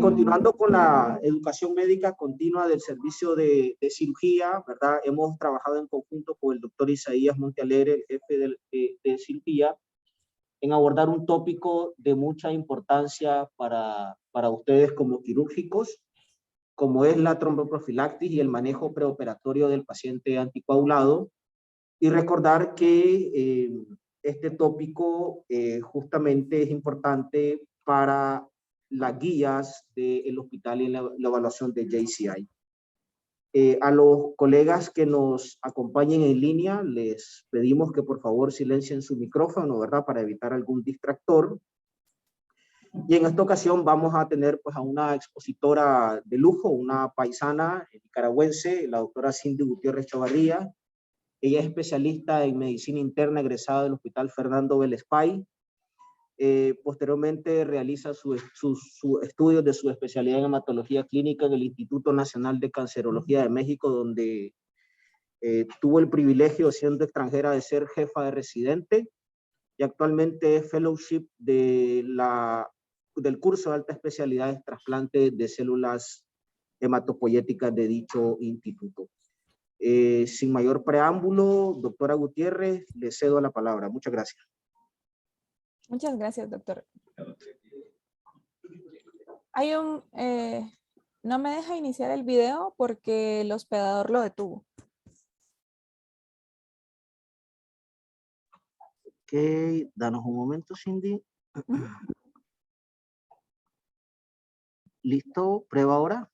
Continuando con la educación médica continua del servicio de cirugía, ¿verdad? Hemos trabajado en conjunto con el doctor Isaías Montealegre, el jefe de cirugía, en abordar un tópico de mucha importancia para ustedes como quirúrgicos, como es la tromboprofilaxis y el manejo preoperatorio del paciente anticoagulado, y recordar que este tópico justamente es importante para las guías del hospital y la evaluación de JCI. A los colegas que nos acompañen en línea, les pedimos que por favor silencien su micrófono, ¿verdad? Para evitar algún distractor. Y en esta ocasión vamos a tener pues a una expositora de lujo, una paisana nicaragüense, la doctora Cindy Gutiérrez Chavarría. Ella es especialista en medicina interna egresada del Hospital Fernando Vélez-Pay. Posteriormente realiza sus estudios de su especialidad en hematología clínica en el Instituto Nacional de Cancerología de México, donde tuvo el privilegio, siendo extranjera, de ser jefa de residente, y actualmente es fellowship del curso de alta especialidad de trasplante de células hematopoyéticas de dicho instituto. Sin mayor preámbulo, doctora Gutiérrez, le cedo la palabra. Muchas gracias. Muchas gracias, doctor. No me deja iniciar el video porque el hospedador lo detuvo. Ok, danos un momento, Cindy. ¿Listo? ¿Prueba ahora?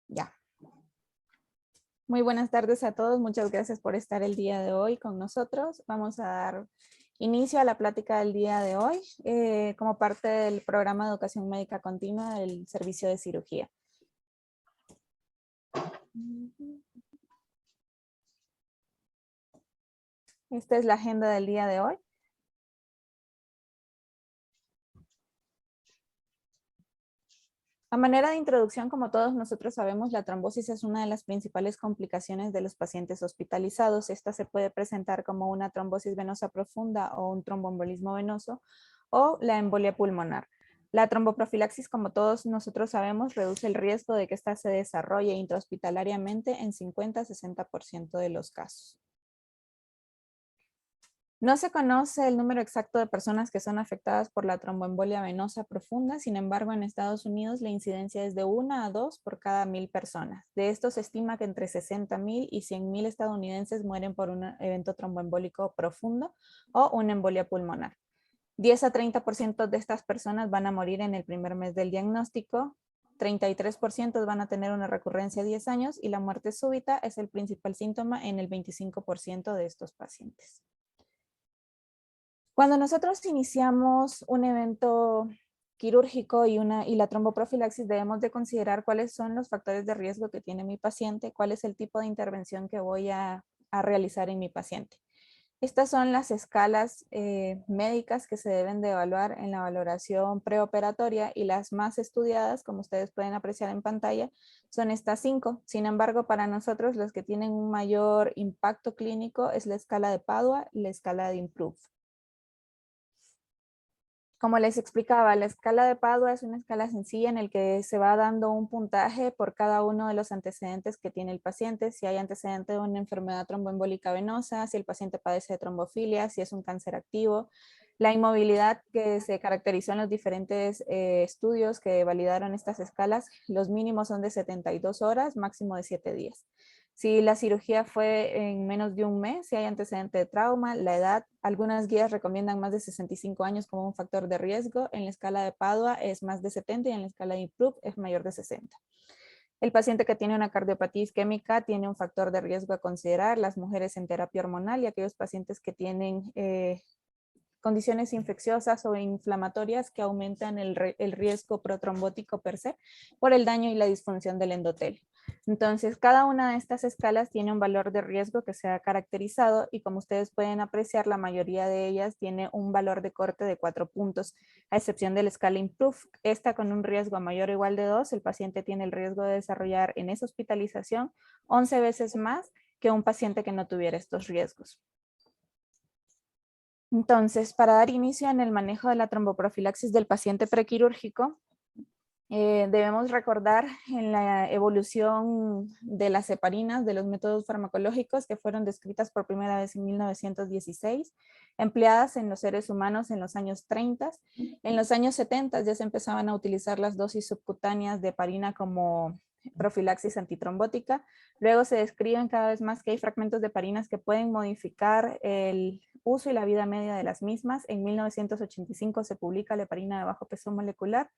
Ya. Muy buenas tardes a todos. Muchas gracias por estar el día de hoy con nosotros. Vamos a dar inicio a la plática del día de hoy como parte del programa de educación médica continua del servicio de cirugía. Esta es la agenda del día de hoy. A manera de introducción, como todos nosotros sabemos, la trombosis es una de las principales complicaciones de los pacientes hospitalizados. Esta se puede presentar como una trombosis venosa profunda o un tromboembolismo venoso o la embolia pulmonar. La tromboprofilaxis, como todos nosotros sabemos, reduce el riesgo de que ésta se desarrolle intrahospitalariamente en 50-60% de los casos. No se conoce el número exacto de personas que son afectadas por la tromboembolia venosa profunda, sin embargo, en Estados Unidos la incidencia es de 1 a 2 por cada 1000 personas. De esto se estima que entre 60,000 y 100,000 estadounidenses mueren por un evento tromboembólico profundo o una embolia pulmonar. 10 a 30% de estas personas van a morir en el primer mes del diagnóstico, 33% van a tener una recurrencia a 10 años y la muerte súbita es el principal síntoma en el 25% de estos pacientes. Cuando nosotros iniciamos un evento quirúrgico y la tromboprofilaxis, debemos de considerar cuáles son los factores de riesgo que tiene mi paciente, cuál es el tipo de intervención que voy a realizar en mi paciente. Estas son las escalas médicas que se deben de evaluar en la valoración preoperatoria y las más estudiadas, como ustedes pueden apreciar en pantalla, son estas 5. Sin embargo, para nosotros los que tienen un mayor impacto clínico es la escala de Padua y la escala de Improve. Como les explicaba, la escala de Padua es una escala sencilla en el que se va dando un puntaje por cada uno de los antecedentes que tiene el paciente, si hay antecedente de una enfermedad tromboembólica venosa, si el paciente padece de trombofilia, si es un cáncer activo, la inmovilidad que se caracterizó en los diferentes estudios que validaron estas escalas, los mínimos son de 72 horas, máximo de 7 días. Si la cirugía fue en menos de un mes, si hay antecedente de trauma, la edad, algunas guías recomiendan más de 65 años como un factor de riesgo. En la escala de Padua es más de 70 y en la escala de Improve es mayor de 60. El paciente que tiene una cardiopatía isquémica tiene un factor de riesgo a considerar, las mujeres en terapia hormonal y aquellos pacientes que tienen condiciones infecciosas o inflamatorias que aumentan el riesgo protrombótico per se por el daño y la disfunción del endotelio. Entonces, cada una de estas escalas tiene un valor de riesgo que se ha caracterizado y como ustedes pueden apreciar, la mayoría de ellas tiene un valor de corte de 4 puntos, a excepción de la escala Improve. Esta con un riesgo mayor o igual de 2, el paciente tiene el riesgo de desarrollar en esa hospitalización 11 veces más que un paciente que no tuviera estos riesgos. Entonces, para dar inicio en el manejo de la tromboprofilaxis del paciente prequirúrgico, debemos recordar en la evolución de las heparinas, de los métodos farmacológicos que fueron descritas por primera vez en 1916, empleadas en los seres humanos en los años 30. En los años 70 ya se empezaban a utilizar las dosis subcutáneas de heparina como profilaxis antitrombótica. Luego se describen cada vez más que hay fragmentos de heparinas que pueden modificar el uso y la vida media de las mismas. En 1985 se publica la heparina de bajo peso molecular.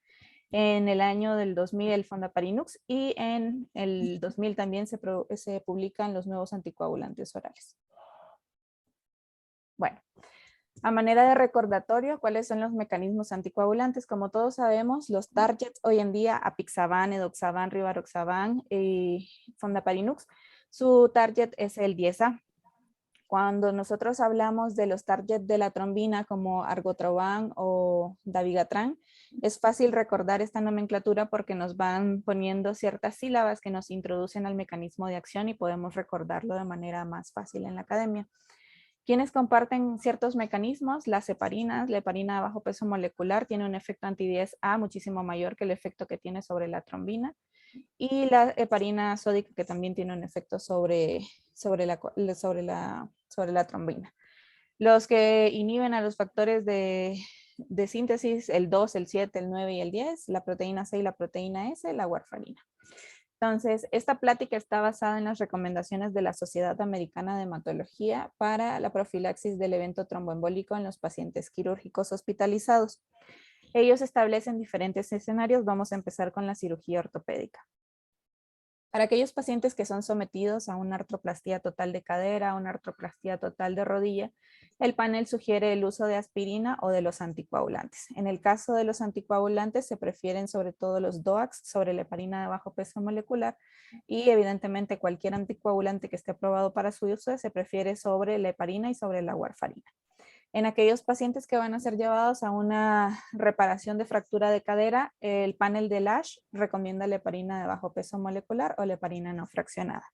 En el año del 2000 el Fondaparinux y en el 2000 también se publican los nuevos anticoagulantes orales. Bueno, a manera de recordatorio, ¿cuáles son los mecanismos anticoagulantes? Como todos sabemos, los targets hoy en día, apixaban, edoxaban, rivaroxaban y Fondaparinux, su target es el 10A. Cuando nosotros hablamos de los targets de la trombina como argotroban o dabigatran, es fácil recordar esta nomenclatura porque nos van poniendo ciertas sílabas que nos introducen al mecanismo de acción y podemos recordarlo de manera más fácil en la academia. ¿Quiénes comparten ciertos mecanismos? Las heparinas. La heparina de bajo peso molecular tiene un efecto anti-10A muchísimo mayor que el efecto que tiene sobre la trombina. Y la heparina sódica que también tiene un efecto sobre la trombina. Los que inhiben a los factores de síntesis, el 2, el 7, el 9 y el 10, la proteína C y la proteína S, la warfarina. Entonces, esta plática está basada en las recomendaciones de la Sociedad Americana de Hematología para la profilaxis del evento tromboembólico en los pacientes quirúrgicos hospitalizados. Ellos establecen diferentes escenarios. Vamos a empezar con la cirugía ortopédica. Para aquellos pacientes que son sometidos a una artroplastía total de cadera, una artroplastía total de rodilla, el panel sugiere el uso de aspirina o de los anticoagulantes. En el caso de los anticoagulantes se prefieren sobre todo los DOACs sobre la heparina de bajo peso molecular y evidentemente cualquier anticoagulante que esté aprobado para su uso se prefiere sobre la heparina y sobre la warfarina. En aquellos pacientes que van a ser llevados a una reparación de fractura de cadera, el panel de Lash recomienda la heparina de bajo peso molecular o la heparina no fraccionada.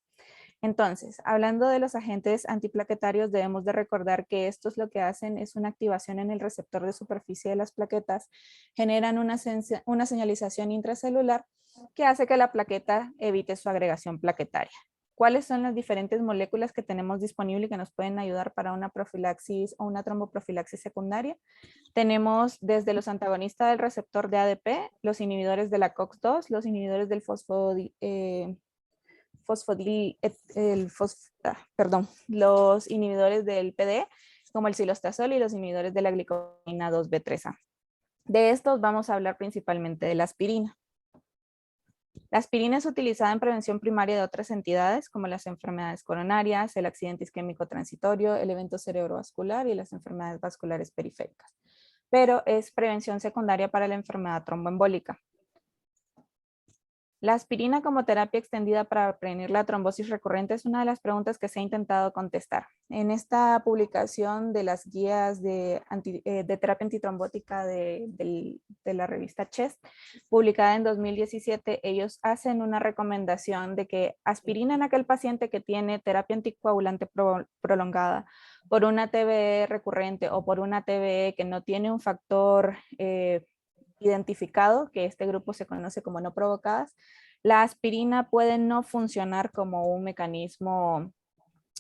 Entonces, hablando de los agentes antiplaquetarios, debemos de recordar que estos lo que hacen es una activación en el receptor de superficie de las plaquetas, generan una señalización intracelular que hace que la plaqueta evite su agregación plaquetaria. ¿Cuáles son las diferentes moléculas que tenemos disponibles y que nos pueden ayudar para una profilaxis o una tromboprofilaxis secundaria? Tenemos desde los antagonistas del receptor de ADP, los inhibidores de la COX-2, los inhibidores del los inhibidores del PD, como el cilostazol y los inhibidores de la glicosamina 2B3A. De estos vamos a hablar principalmente de la aspirina. La aspirina es utilizada en prevención primaria de otras entidades como las enfermedades coronarias, el accidente isquémico transitorio, el evento cerebrovascular y las enfermedades vasculares periféricas, pero es prevención secundaria para la enfermedad tromboembólica. La aspirina como terapia extendida para prevenir la trombosis recurrente es una de las preguntas que se ha intentado contestar. En esta publicación de las guías de terapia antitrombótica de la revista CHEST, publicada en 2017, ellos hacen una recomendación de que aspirina en aquel paciente que tiene terapia anticoagulante prolongada por una TBE recurrente o por una TBE que no tiene un factor identificado, que este grupo se conoce como no provocadas, la aspirina puede no funcionar como un mecanismo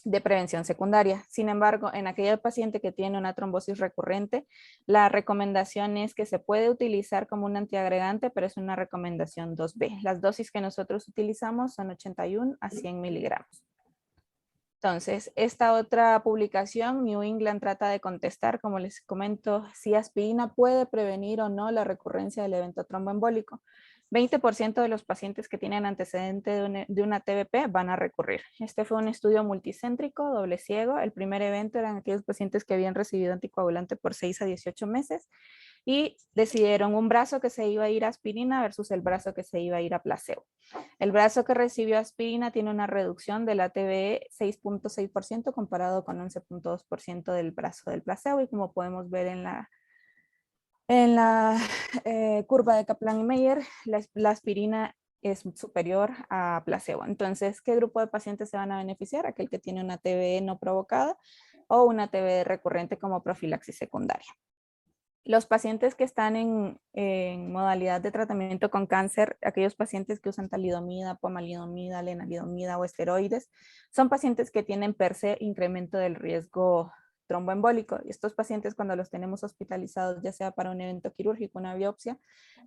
de prevención secundaria. Sin embargo, en aquel paciente que tiene una trombosis recurrente, la recomendación es que se puede utilizar como un antiagregante, pero es una recomendación 2B. Las dosis que nosotros utilizamos son 81 a 100 miligramos. Entonces, esta otra publicación, New England, trata de contestar, como les comento, si aspirina puede prevenir o no la recurrencia del evento tromboembólico. 20% de los pacientes que tienen antecedente de una TBP van a recurrir. Este fue un estudio multicéntrico, doble ciego. El primer evento eran aquellos pacientes que habían recibido anticoagulante por 6 a 18 meses y decidieron un brazo que se iba a ir a aspirina versus el brazo que se iba a ir a placebo. El brazo que recibió aspirina tiene una reducción de la TBE 6.6% comparado con 11.2% del brazo del placebo, y como podemos ver en la curva de Kaplan y Meyer, la aspirina es superior a placebo. Entonces, ¿qué grupo de pacientes se van a beneficiar? Aquel que tiene una TBE no provocada, o una TB recurrente como profilaxis secundaria. Los pacientes que están en modalidad de tratamiento con cáncer, aquellos pacientes que usan talidomida, pomalidomida, lenalidomida o esteroides, son pacientes que tienen per se incremento del riesgo tromboembólico. Y estos pacientes, cuando los tenemos hospitalizados, ya sea para un evento quirúrgico, una biopsia,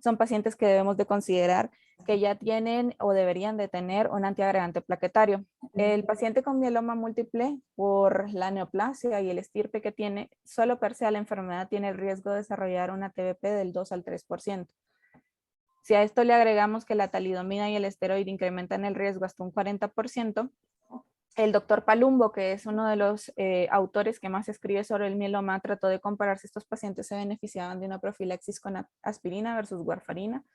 son pacientes que debemos de considerar que ya tienen o deberían de tener un antiagregante plaquetario. El paciente con mieloma múltiple, por la neoplasia y el estirpe que tiene, solo per se a la enfermedad tiene el riesgo de desarrollar una TBP del 2 al 3%. Si a esto le agregamos que la talidomida y el esteroide incrementan el riesgo hasta un 40%, el doctor Palumbo, que es uno de los autores que más escribe sobre el mieloma, trató de comparar si estos pacientes se beneficiaban de una profilaxis con aspirina versus warfarina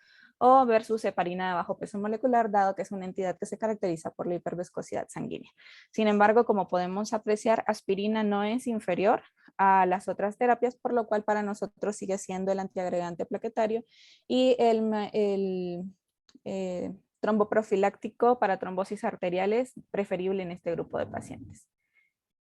o versus heparina de bajo peso molecular, dado que es una entidad que se caracteriza por la hiperviscosidad sanguínea. Sin embargo, como podemos apreciar, aspirina no es inferior a las otras terapias, por lo cual para nosotros sigue siendo el antiagregante plaquetario y el tromboprofiláctico para trombosis arteriales preferible en este grupo de pacientes.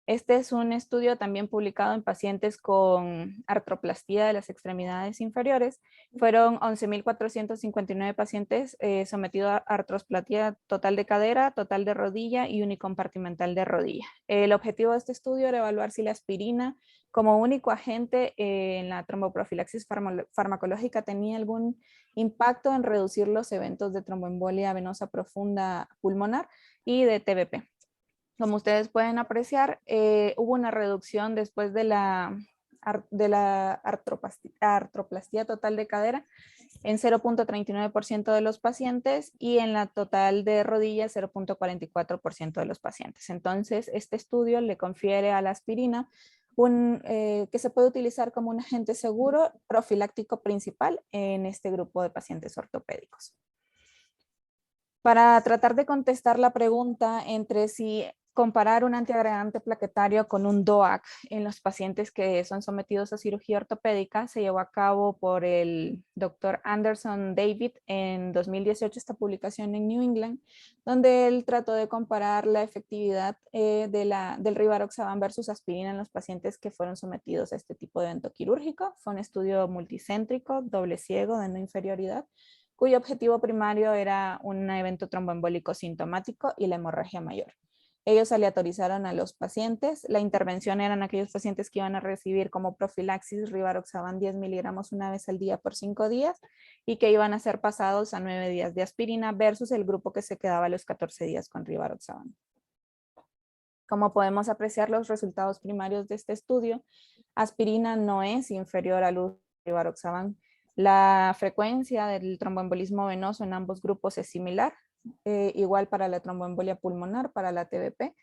Este es un estudio también publicado en pacientes con artroplastía de las extremidades inferiores. Fueron 11.459 pacientes sometidos a artroplastía total de cadera, total de rodilla y unicompartimental de rodilla. El objetivo de este estudio era evaluar si la aspirina como único agente en la tromboprofilaxis farmacológica tenía algún impacto en reducir los eventos de tromboembolia venosa profunda pulmonar y de TBP. Como ustedes pueden apreciar, hubo una reducción después de la artroplastía total de cadera en 0.39% de los pacientes y en la total de rodillas 0.44% de los pacientes. Entonces, este estudio le confiere a la aspirina que se puede utilizar como un agente seguro profiláctico principal en este grupo de pacientes ortopédicos. Para tratar de contestar la pregunta entre si comparar un antiagregante plaquetario con un DOAC en los pacientes que son sometidos a cirugía ortopédica, se llevó a cabo por el doctor Anderson David en 2018, esta publicación en New England, donde él trató de comparar la efectividad del rivaroxaban versus aspirina en los pacientes que fueron sometidos a este tipo de evento quirúrgico. Fue un estudio multicéntrico, doble ciego, de no inferioridad, cuyo objetivo primario era un evento tromboembólico sintomático y la hemorragia mayor. Ellos aleatorizaron a los pacientes. La intervención eran aquellos pacientes que iban a recibir como profilaxis rivaroxaban 10 miligramos una vez al día por 5 días y que iban a ser pasados a 9 días de aspirina versus el grupo que se quedaba a los 14 días con rivaroxaban. Como podemos apreciar los resultados primarios de este estudio, aspirina no es inferior al uso de rivaroxaban. La frecuencia del tromboembolismo venoso en ambos grupos es similar, igual para la tromboembolia pulmonar, para la TBP,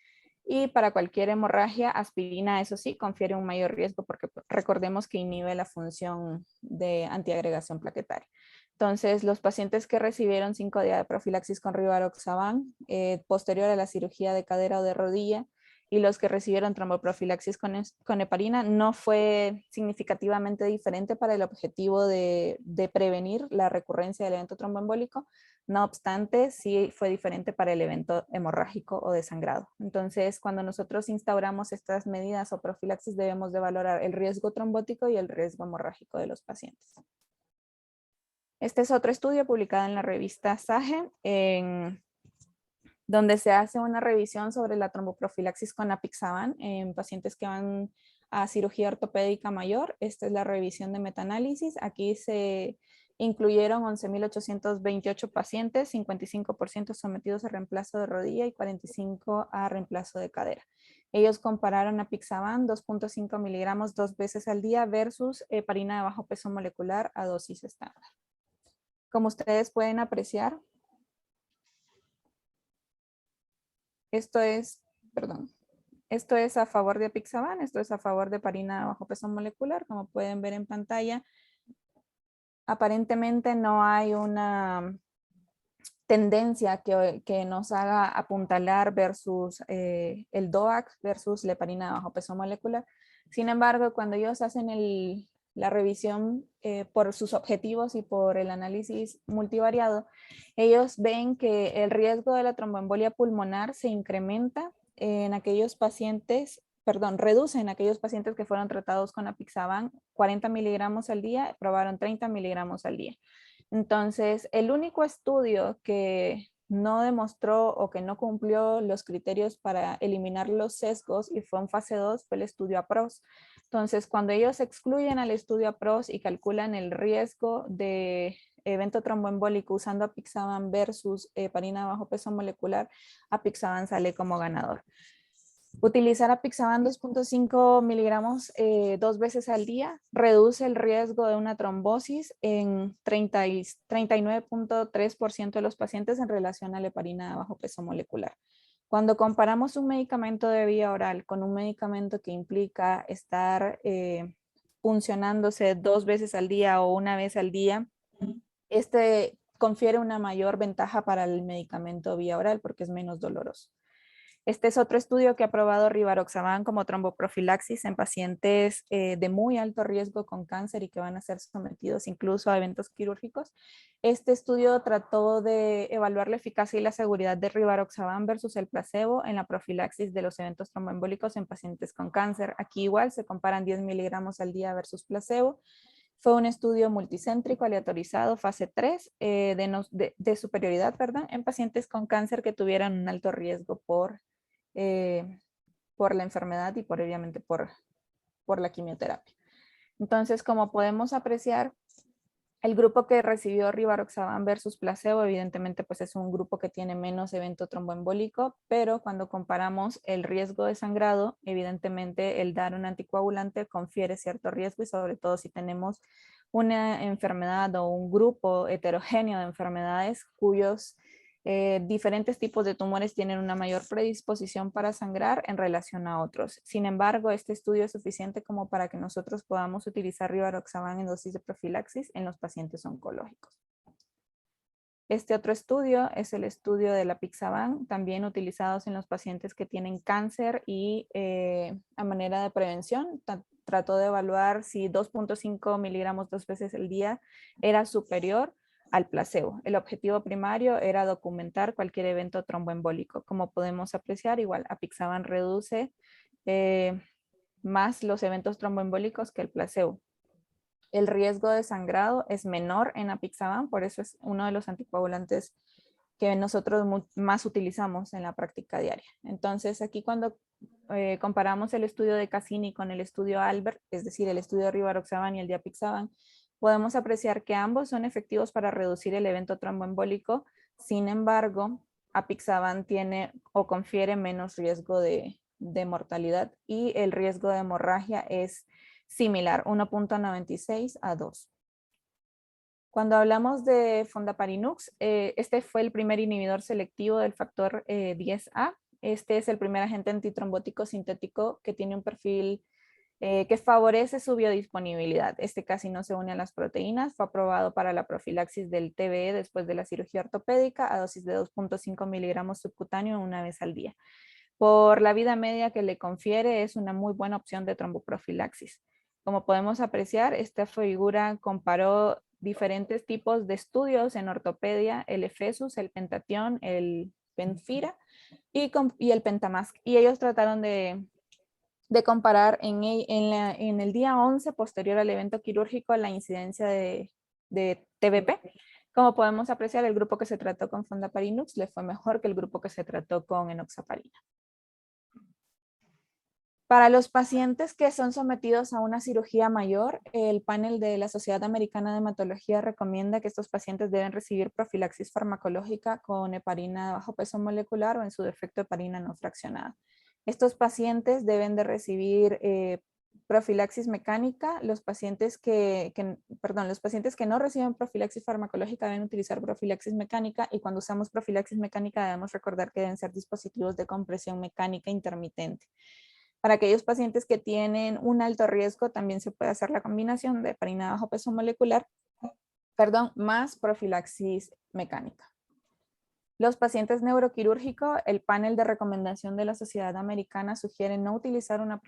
y para cualquier hemorragia, aspirina, eso sí, confiere un mayor riesgo porque recordemos que inhibe la función de antiagregación plaquetaria. Entonces, los pacientes que recibieron 5 días de profilaxis con rivaroxaban posterior a la cirugía de cadera o de rodilla y los que recibieron tromboprofilaxis con heparina no fue significativamente diferente para el objetivo de prevenir la recurrencia del evento tromboembólico. No obstante, sí fue diferente para el evento hemorrágico o de sangrado. Entonces, cuando nosotros instauramos estas medidas o profilaxis, debemos de valorar el riesgo trombótico y el riesgo hemorrágico de los pacientes. Este es otro estudio publicado en la revista SAGE, donde se hace una revisión sobre la tromboprofilaxis con apixaban en pacientes que van a cirugía ortopédica mayor. Esta es la revisión de metaanálisis. Aquí se incluyeron 11.828 pacientes, 55% sometidos a reemplazo de rodilla y 45% a reemplazo de cadera. Ellos compararon apixaban 2.5 miligramos 2 veces al día versus heparina de bajo peso molecular a dosis estándar. Como ustedes pueden apreciar, esto es a favor de apixaban, esto es a favor de heparina de bajo peso molecular. Como pueden ver en pantalla, aparentemente no hay una tendencia que nos haga apuntalar versus el DOAC versus la heparina de bajo peso molecular. Sin embargo, cuando ellos hacen la revisión por sus objetivos y por el análisis multivariado, ellos ven que el riesgo de la tromboembolia pulmonar se incrementa en aquellos pacientes reduce en aquellos pacientes que fueron tratados con apixaban 40 miligramos al día, probaron 30 miligramos al día. Entonces, el único estudio que no demostró o que no cumplió los criterios para eliminar los sesgos y fue en fase 2 fue el estudio APROS. Entonces, cuando ellos excluyen al estudio APROS y calculan el riesgo de evento tromboembólico usando apixaban versus heparina de bajo peso molecular, apixaban sale como ganador. Utilizar apixaban 2.5 miligramos 2 veces al día reduce el riesgo de una trombosis en 39.3% de los pacientes en relación a la heparina de bajo peso molecular. Cuando comparamos un medicamento de vía oral con un medicamento que implica estar funcionándose 2 veces al día o 1 vez al día, este confiere una mayor ventaja para el medicamento vía oral porque es menos doloroso. Este es otro estudio que ha probado rivaroxaban como tromboprofilaxis en pacientes de muy alto riesgo con cáncer y que van a ser sometidos incluso a eventos quirúrgicos. Este estudio trató de evaluar la eficacia y la seguridad de rivaroxaban versus el placebo en la profilaxis de los eventos tromboembólicos en pacientes con cáncer. Aquí igual se comparan 10 miligramos al día versus placebo. Fue un estudio multicéntrico aleatorizado, fase 3, de superioridad, en pacientes con cáncer que tuvieran un alto riesgo por la enfermedad y obviamente por la quimioterapia. Entonces, como podemos apreciar, el grupo que recibió rivaroxaban versus placebo, evidentemente, pues es un grupo que tiene menos evento tromboembólico, pero cuando comparamos el riesgo de sangrado, evidentemente el dar un anticoagulante confiere cierto riesgo y sobre todo si tenemos una enfermedad o un grupo heterogéneo de enfermedades cuyos diferentes tipos de tumores tienen una mayor predisposición para sangrar en relación a otros. Sin embargo, este estudio es suficiente como para que nosotros podamos utilizar rivaroxaban en dosis de profilaxis en los pacientes oncológicos. Este otro estudio es el estudio del apixaban, también utilizados en los pacientes que tienen cáncer y a manera de prevención. Trató de evaluar si 2.5 miligramos 2 veces al día era superior al placebo. El objetivo primario era documentar cualquier evento tromboembólico. Como podemos apreciar, igual apixaban reduce más los eventos tromboembólicos que el placebo. El riesgo de sangrado es menor en apixaban, por eso es uno de los anticoagulantes que nosotros más utilizamos en la práctica diaria. Entonces, aquí cuando comparamos el estudio de Cassini con el estudio Albert, es decir, el estudio de rivaroxaban y el de apixaban, podemos apreciar que ambos son efectivos para reducir el evento tromboembólico. Sin embargo, apixaban tiene o confiere menos riesgo de mortalidad y el riesgo de hemorragia es similar, 1.96 a 2. Cuando hablamos de fondaparinux, este fue el primer inhibidor selectivo del factor 10A. Este es el primer agente antitrombótico sintético que tiene un perfil que favorece su biodisponibilidad. Este casi no se une a las proteínas. Fue aprobado para la profilaxis del TBE después de la cirugía ortopédica a dosis de 2.5 miligramos subcutáneo 1 vez al día. Por la vida media que le confiere, es una muy buena opción de tromboprofilaxis. Como podemos apreciar, esta figura comparó diferentes tipos de estudios en ortopedia, el EFESUS, el Pentatión, el Penfira y el Pentamask. Y ellos trataron de comparar en el día 11 posterior al evento quirúrgico la incidencia de TBP. Como podemos apreciar, el grupo que se trató con fondaparinux le fue mejor que el grupo que se trató con enoxaparina. Para los pacientes que son sometidos a una cirugía mayor, el panel de la Sociedad Americana de Hematología recomienda que estos pacientes deben recibir profilaxis farmacológica con heparina de bajo peso molecular o en su defecto heparina no fraccionada. Estos pacientes deben de recibir profilaxis mecánica. Los pacientes que no reciben profilaxis farmacológica deben utilizar profilaxis mecánica y cuando usamos profilaxis mecánica debemos recordar que deben ser dispositivos de compresión mecánica intermitente. Para aquellos pacientes que tienen un alto riesgo, también se puede hacer la combinación de heparina de bajo peso molecular, más profilaxis mecánica. Los pacientes neuroquirúrgicos, el panel de recomendación de la Sociedad Americana sugiere no utilizar una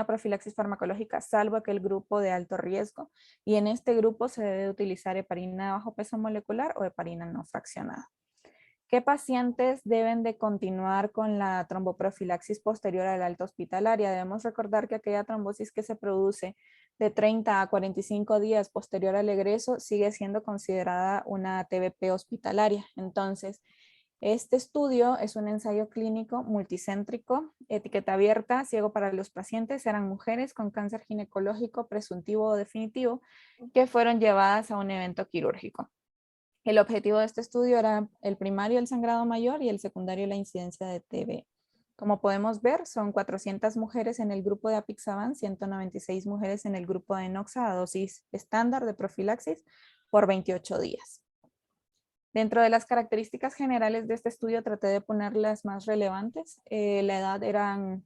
profilaxis farmacológica, salvo aquel grupo de alto riesgo, y en este grupo se debe utilizar heparina de bajo peso molecular o heparina no fraccionada. ¿Qué pacientes deben de continuar con la tromboprofilaxis posterior a la alta hospitalaria? Debemos recordar que aquella trombosis que se produce de 30 a 45 días posterior al egreso sigue siendo considerada una TBP hospitalaria. Entonces, este estudio es un ensayo clínico multicéntrico, etiqueta abierta, ciego para los pacientes. Eran mujeres con cáncer ginecológico presuntivo o definitivo que fueron llevadas a un evento quirúrgico. El objetivo de este estudio era el primario, el sangrado mayor, y el secundario, la incidencia de TB. Como podemos ver, son 400 mujeres en el grupo de apixaban, 196 mujeres en el grupo de enoxa a dosis estándar de profilaxis por 28 días. Dentro de las características generales de este estudio traté de poner las más relevantes. La edad eran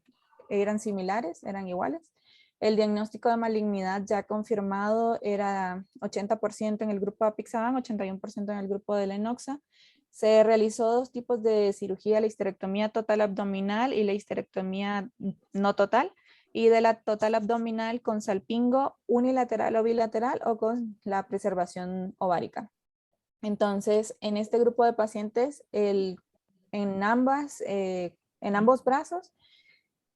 similares, eran iguales. El diagnóstico de malignidad ya confirmado era 80% en el grupo de apixaban, 81% en el grupo de enoxa. Se realizó 2 tipos de cirugía, la histerectomía total abdominal y la histerectomía no total. Y de la total abdominal con salpingo unilateral o bilateral o con la preservación ovárica. Entonces, en este grupo de pacientes, en ambos brazos,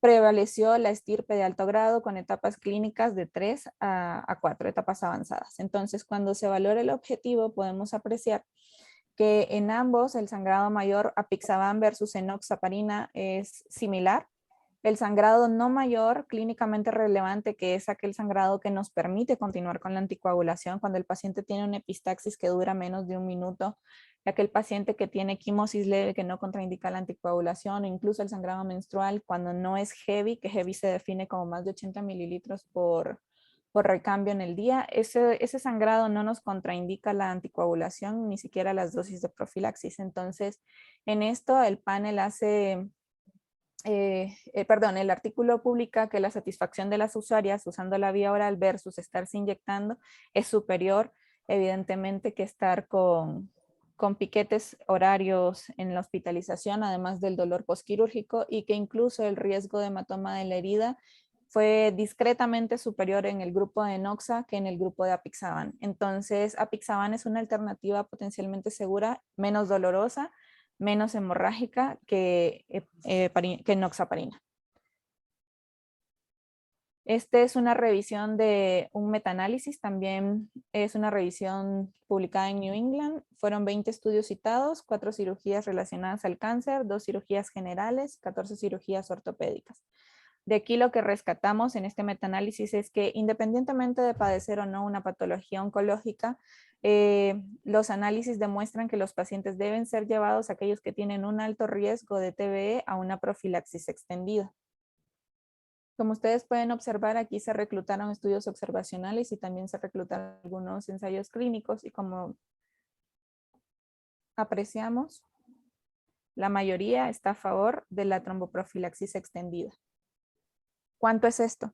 prevaleció la estirpe de alto grado con etapas clínicas de 3 a 4 etapas avanzadas. Entonces, cuando se valora el objetivo, podemos apreciar que en ambos el sangrado mayor apixaban versus enoxaparina es similar. El sangrado no mayor clínicamente relevante, que es aquel sangrado que nos permite continuar con la anticoagulación cuando el paciente tiene una epistaxis que dura menos de 1 minuto, y aquel paciente que tiene quimosis leve que no contraindica la anticoagulación, o incluso el sangrado menstrual cuando no es heavy, que heavy se define como más de 80 mililitros por recambio en el día. Ese sangrado no nos contraindica la anticoagulación, ni siquiera las dosis de profilaxis. Entonces, en esto el panel hace... el artículo publica que la satisfacción de las usuarias usando la vía oral versus estarse inyectando es superior, evidentemente, que estar con piquetes horarios en la hospitalización, además del dolor postquirúrgico, y que incluso el riesgo de hematoma de la herida fue discretamente superior en el grupo de enoxa que en el grupo de apixaban. Entonces, apixaban es una alternativa potencialmente segura, menos dolorosa, menos hemorrágica que enoxaparina. Este es una revisión de un metaanálisis, también es una revisión publicada en New England. Fueron 20 estudios citados, 4 cirugías relacionadas al cáncer, 2 cirugías generales, 14 cirugías ortopédicas. De aquí lo que rescatamos en este metaanálisis es que independientemente de padecer o no una patología oncológica, los análisis demuestran que los pacientes deben ser llevados, aquellos que tienen un alto riesgo de TBE, a una profilaxis extendida. Como ustedes pueden observar, aquí se reclutaron estudios observacionales y también se reclutaron algunos ensayos clínicos, y como apreciamos, la mayoría está a favor de la tromboprofilaxis extendida. ¿Cuánto es esto?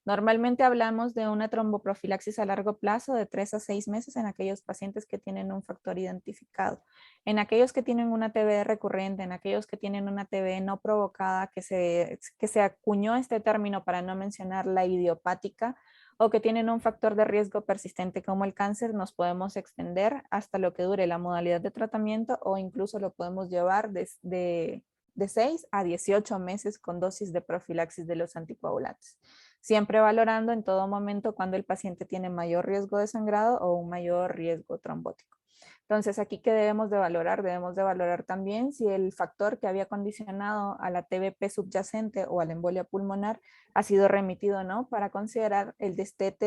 Normalmente hablamos de una tromboprofilaxis a largo plazo de 3 a 6 meses en aquellos pacientes que tienen un factor identificado. En aquellos que tienen una TBE recurrente, en aquellos que tienen una TBE no provocada, que se acuñó este término para no mencionar la idiopática, o que tienen un factor de riesgo persistente como el cáncer, nos podemos extender hasta lo que dure la modalidad de tratamiento, o incluso lo podemos llevar de 6 a 18 meses con dosis de profilaxis de los anticoagulantes, siempre valorando en todo momento cuando el paciente tiene mayor riesgo de sangrado o un mayor riesgo trombótico. Entonces, aquí, ¿qué debemos de valorar? Debemos de valorar también si el factor que había condicionado a la TBP subyacente o a la embolia pulmonar ha sido remitido o no, para considerar el destete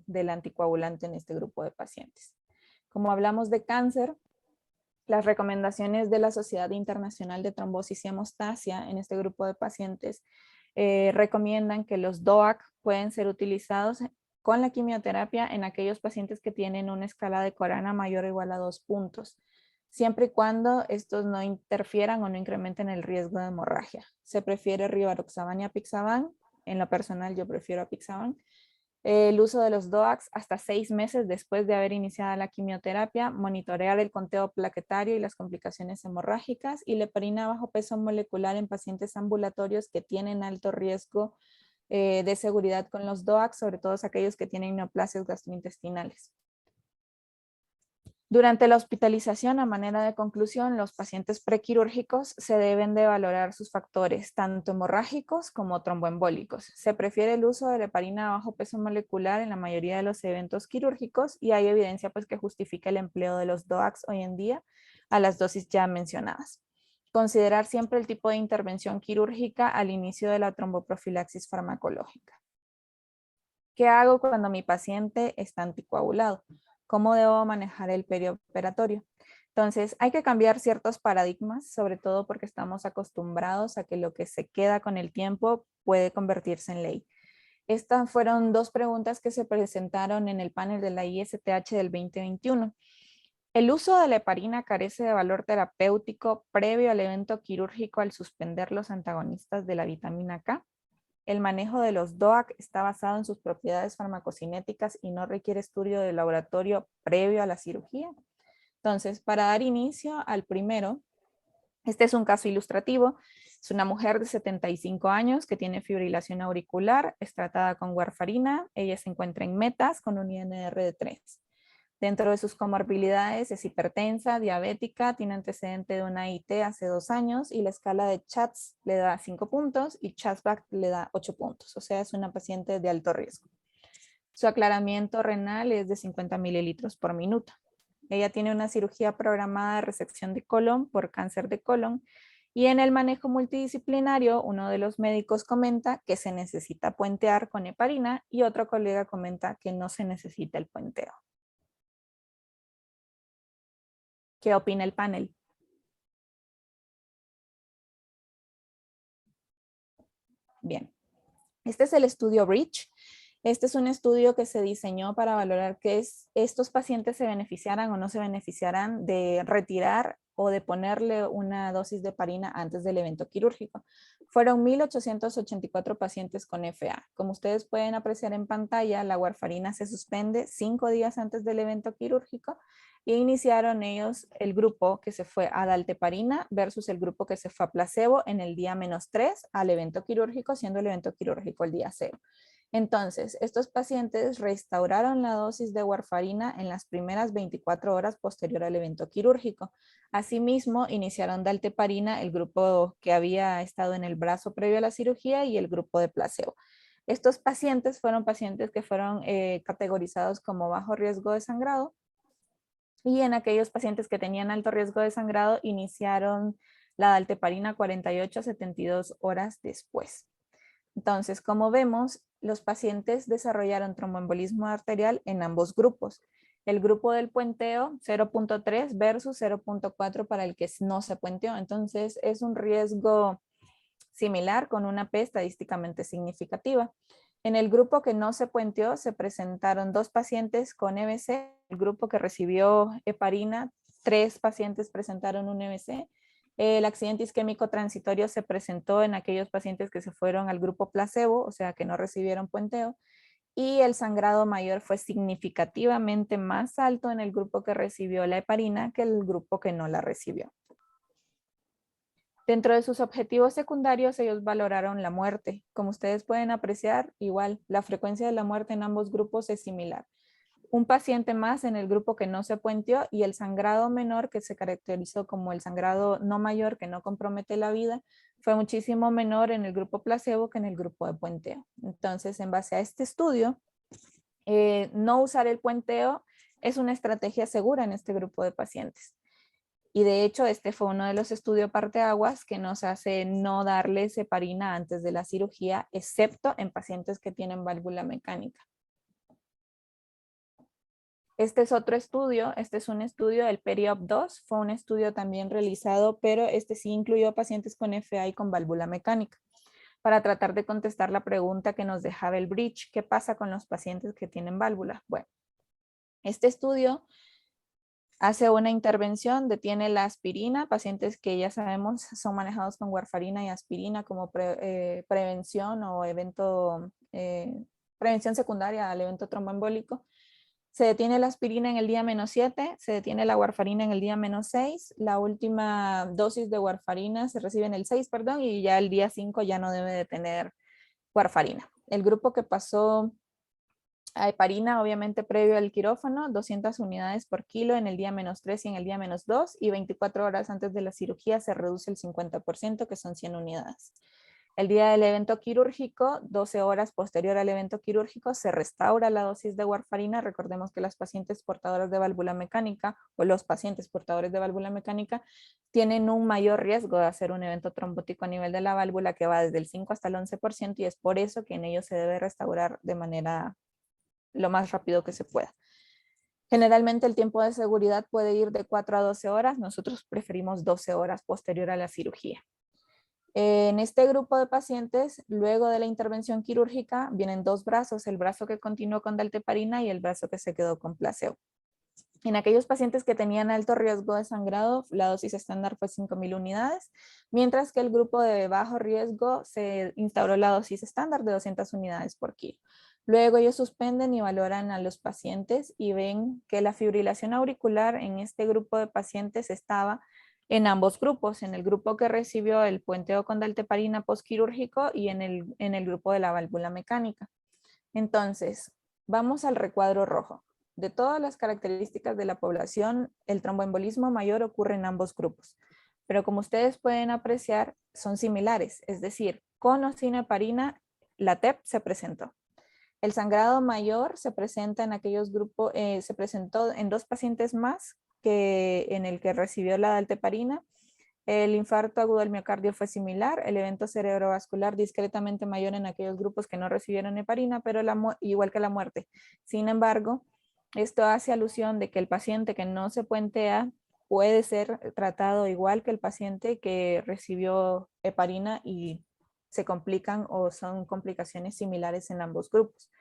del anticoagulante en este grupo de pacientes. Como hablamos de cáncer, las recomendaciones de la Sociedad Internacional de Trombosis y Hemostasia en este grupo de pacientes recomiendan que los DOAC pueden ser utilizados con la quimioterapia en aquellos pacientes que tienen una escala de Corana mayor o igual a 2 puntos, siempre y cuando estos no interfieran o no incrementen el riesgo de hemorragia. Se prefiere rivaroxaban y apixaban. En lo personal, yo prefiero apixaban. El uso de los DOACs hasta 6 meses después de haber iniciado la quimioterapia, monitorear el conteo plaquetario y las complicaciones hemorrágicas, y la heparina bajo peso molecular en pacientes ambulatorios que tienen alto riesgo de seguridad con los DOACs, sobre todo aquellos que tienen neoplasias gastrointestinales. Durante la hospitalización, a manera de conclusión, los pacientes prequirúrgicos se deben de valorar sus factores, tanto hemorrágicos como tromboembólicos. Se prefiere el uso de la heparina a bajo peso molecular en la mayoría de los eventos quirúrgicos y hay evidencia pues, que justifica el empleo de los DOACs hoy en día a las dosis ya mencionadas. Considerar siempre el tipo de intervención quirúrgica al inicio de la tromboprofilaxis farmacológica. ¿Qué hago cuando mi paciente está anticoagulado? ¿Cómo debo manejar el perioperatorio? Entonces, hay que cambiar ciertos paradigmas, sobre todo porque estamos acostumbrados a que lo que se queda con el tiempo puede convertirse en ley. Estas fueron dos preguntas que se presentaron en el panel de la ISTH del 2021. ¿El uso de la heparina carece de valor terapéutico previo al evento quirúrgico al suspender los antagonistas de la vitamina K? El manejo de los DOAC está basado en sus propiedades farmacocinéticas y no requiere estudio de laboratorio previo a la cirugía. Entonces, para dar inicio al primero, este es un caso ilustrativo. Es una mujer de 75 años que tiene fibrilación auricular, es tratada con warfarina. Ella se encuentra en metas con un INR de 3. Dentro de sus comorbilidades es hipertensa, diabética, tiene antecedente de una IT hace 2 años y la escala de CHATS le da 5 puntos y CHATS-BAC le da 8 puntos. O sea, es una paciente de alto riesgo. Su aclaramiento renal es de 50 mililitros por minuto. Ella tiene una cirugía programada de resección de colon por cáncer de colon y en el manejo multidisciplinario uno de los médicos comenta que se necesita puentear con heparina y otro colega comenta que no se necesita el puenteo. ¿Qué opina el panel? Bien, este es el estudio Bridge. Este es un estudio que se diseñó para valorar que estos pacientes se beneficiaran o no se beneficiaran de retirar o de ponerle una dosis de heparina antes del evento quirúrgico. Fueron 1,884 pacientes con FA. Como ustedes pueden apreciar en pantalla, la warfarina se suspende 5 días antes del evento quirúrgico e iniciaron ellos el grupo que se fue a dalteparina versus el grupo que se fue a placebo en el día -3 al evento quirúrgico, siendo el evento quirúrgico el día 0. Entonces, estos pacientes restauraron la dosis de warfarina en las primeras 24 horas posterior al evento quirúrgico. Asimismo, iniciaron dalteparina el grupo que había estado en el brazo previo a la cirugía y el grupo de placebo. Estos pacientes fueron pacientes que fueron categorizados como bajo riesgo de sangrado y en aquellos pacientes que tenían alto riesgo de sangrado iniciaron la dalteparina 48 a 72 horas después. Entonces, como vemos, los pacientes desarrollaron tromboembolismo arterial en ambos grupos. El grupo del puenteo 0.3 versus 0.4 para el que no se puenteó. Entonces, es un riesgo similar con una P estadísticamente significativa. En el grupo que no se puenteó se presentaron 2 pacientes con EBC. El grupo que recibió heparina, 3 pacientes presentaron un EBC. El accidente isquémico transitorio se presentó en aquellos pacientes que se fueron al grupo placebo, o sea que no recibieron puenteo, y el sangrado mayor fue significativamente más alto en el grupo que recibió la heparina que el grupo que no la recibió. Dentro de sus objetivos secundarios, ellos valoraron la muerte. Como ustedes pueden apreciar, igual, la frecuencia de la muerte en ambos grupos es similar. Un paciente más en el grupo que no se puenteó y el sangrado menor, que se caracterizó como el sangrado no mayor que no compromete la vida, fue muchísimo menor en el grupo placebo que en el grupo de puenteo. Entonces, en base a este estudio, no usar el puenteo es una estrategia segura en este grupo de pacientes. Y de hecho, este fue uno de los estudios parteaguas que nos hace no darles heparina antes de la cirugía, excepto en pacientes que tienen válvula mecánica. Este es otro estudio, este es un estudio del PERIOP-2, fue un estudio también realizado, pero este sí incluyó pacientes con FA y con válvula mecánica, para tratar de contestar la pregunta que nos dejaba el Bridge, ¿qué pasa con los pacientes que tienen válvula? Bueno, este estudio hace una intervención, detiene la aspirina, pacientes que ya sabemos son manejados con warfarina y aspirina como prevención o evento, prevención secundaria al evento tromboembólico. Se detiene la aspirina en el día -7, se detiene la warfarina en el día -6, la última dosis de warfarina se recibe en el 6, perdón, y ya el día 5 ya no debe de tener warfarina. El grupo que pasó A heparina, obviamente, previo al quirófano, 200 unidades por kilo en el día -3 y en el día -2, y 24 horas antes de la cirugía se reduce el 50%, que son 100 unidades. El día del evento quirúrgico, 12 horas posterior al evento quirúrgico, se restaura la dosis de warfarina. Recordemos que las pacientes portadoras de válvula mecánica o los pacientes portadores de válvula mecánica tienen un mayor riesgo de hacer un evento trombótico a nivel de la válvula que va desde el 5 hasta el 11%, y es por eso que en ellos se debe restaurar de manera lo más rápido que se pueda. Generalmente el tiempo de seguridad puede ir de 4 a 12 horas. Nosotros preferimos 12 horas posterior a la cirugía. En este grupo de pacientes, luego de la intervención quirúrgica, vienen dos brazos, el brazo que continuó con dalteparina y el brazo que se quedó con placebo. En aquellos pacientes que tenían alto riesgo de sangrado, la dosis estándar fue 5.000 unidades, mientras que el grupo de bajo riesgo se instauró la dosis estándar de 200 unidades por kilo. Luego ellos suspenden y valoran a los pacientes y ven que la fibrilación auricular en este grupo de pacientes estaba en ambos grupos, en el grupo que recibió el puenteo con dalteparina postquirúrgico y en el grupo de la válvula mecánica. Entonces, vamos al recuadro rojo. De todas las características de la población, el tromboembolismo mayor ocurre en ambos grupos. Pero como ustedes pueden apreciar, son similares, es decir, con o sin heparina, la TEP se presentó. El sangrado mayor se presenta en aquellos grupos, se presentó en 2 pacientes más que en el que recibió la dalteparina. El infarto agudo del miocardio fue similar, el evento cerebrovascular discretamente mayor en aquellos grupos que no recibieron heparina, pero igual que la muerte. Sin embargo, esto hace alusión de que el paciente que no se puentea puede ser tratado igual que el paciente que recibió heparina y se complican o son complicaciones similares en ambos grupos.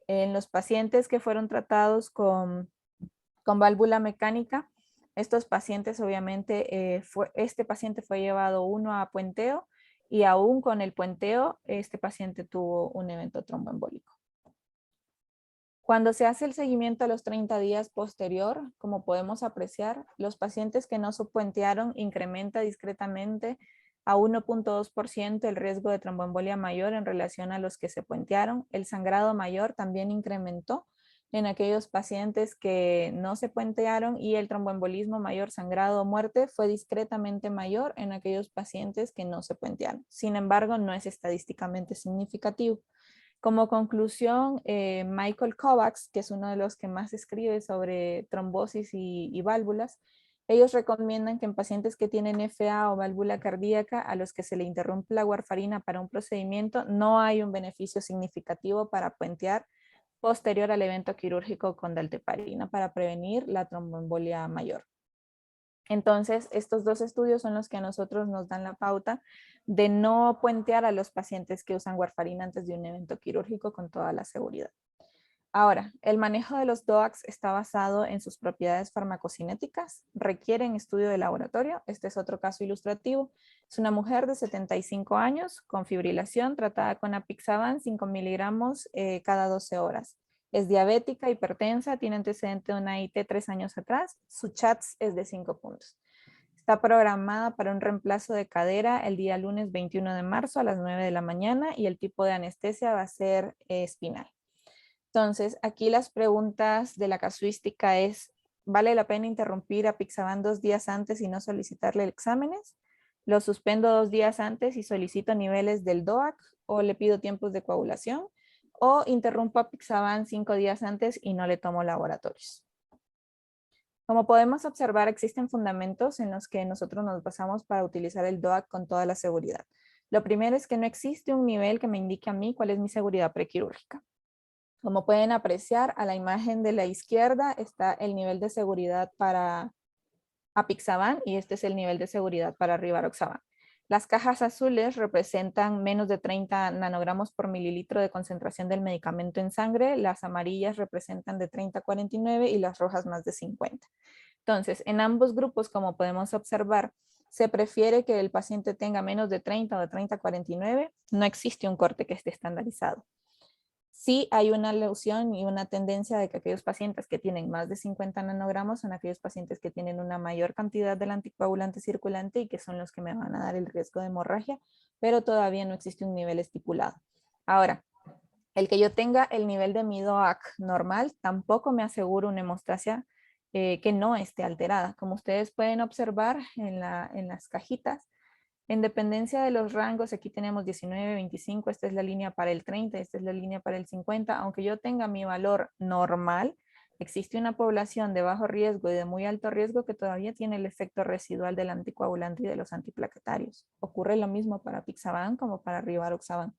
En los pacientes que fueron tratados con válvula mecánica, estos pacientes obviamente, este paciente fue llevado uno a puenteo y aún con el puenteo, este paciente tuvo un evento tromboembólico. Cuando se hace el seguimiento a los 30 días posterior, como podemos apreciar, los pacientes que no subpuentearon incrementa discretamente a 1.2% el riesgo de tromboembolia mayor en relación a los que se puentearon. El sangrado mayor también incrementó en aquellos pacientes que no se puentearon, y el tromboembolismo mayor, sangrado o muerte fue discretamente mayor en aquellos pacientes que no se puentearon. Sin embargo, no es estadísticamente significativo. Como conclusión, Michael Kovacs, que es uno de los que más escribe sobre trombosis y válvulas, ellos recomiendan que en pacientes que tienen FA o válvula cardíaca a los que se le interrumpe la warfarina para un procedimiento, no hay un beneficio significativo para puentear posterior al evento quirúrgico con dalteparina para prevenir la tromboembolia mayor. Entonces, estos 2 estudios son los que a nosotros nos dan la pauta de no puentear a los pacientes que usan warfarina antes de un evento quirúrgico con toda la seguridad. Ahora, el manejo de los DOACs está basado en sus propiedades farmacocinéticas, requieren estudio de laboratorio. Este es otro caso ilustrativo. Es una mujer de 75 años con fibrilación tratada con apixaban 5 miligramos cada 12 horas. Es diabética, hipertensa, tiene antecedente de una IT 3 años atrás. Su CHATS es de 5 puntos. Está programada para un reemplazo de cadera el día lunes 21 de marzo a las 9 de la mañana y el tipo de anestesia va a ser espinal. Entonces, aquí las preguntas de la casuística es, ¿vale la pena interrumpir apixaban 2 días antes y no solicitarle exámenes? ¿Lo suspendo 2 días antes y solicito niveles del DOAC o le pido tiempos de coagulación? ¿O interrumpo apixaban 5 días antes y no le tomo laboratorios? Como podemos observar, existen fundamentos en los que nosotros nos basamos para utilizar el DOAC con toda la seguridad. Lo primero es que no existe un nivel que me indique a mí cuál es mi seguridad prequirúrgica. Como pueden apreciar, a la imagen de la izquierda está el nivel de seguridad para apixaban y este es el nivel de seguridad para rivaroxaban. Las cajas azules representan menos de 30 nanogramos por mililitro de concentración del medicamento en sangre, las amarillas representan de 30 a 49 y las rojas más de 50. Entonces, en ambos grupos, como podemos observar, se prefiere que el paciente tenga menos de 30 o de 30 a 49, no existe un corte que esté estandarizado. Sí hay una alusión y una tendencia de que aquellos pacientes que tienen más de 50 nanogramos son aquellos pacientes que tienen una mayor cantidad del anticoagulante circulante y que son los que me van a dar el riesgo de hemorragia, pero todavía no existe un nivel estipulado. Ahora, El que yo tenga el nivel de mi DOAC normal tampoco me asegura una hemostasia que no esté alterada. Como ustedes pueden observar en las cajitas, en dependencia de los rangos, aquí tenemos 19, 25, esta es la línea para el 30, esta es la línea para el 50. Aunque yo tenga mi valor normal, existe una población de bajo riesgo y de muy alto riesgo que todavía tiene el efecto residual del anticoagulante y de los antiplaquetarios. Ocurre lo mismo para Apixaban como para Rivaroxaban.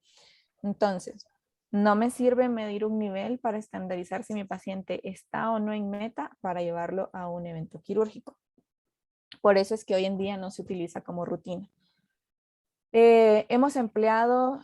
Entonces, no me sirve medir un nivel para estandarizar si mi paciente está o no en meta para llevarlo a un evento quirúrgico. Por eso es que hoy en día no se utiliza como rutina. Hemos empleado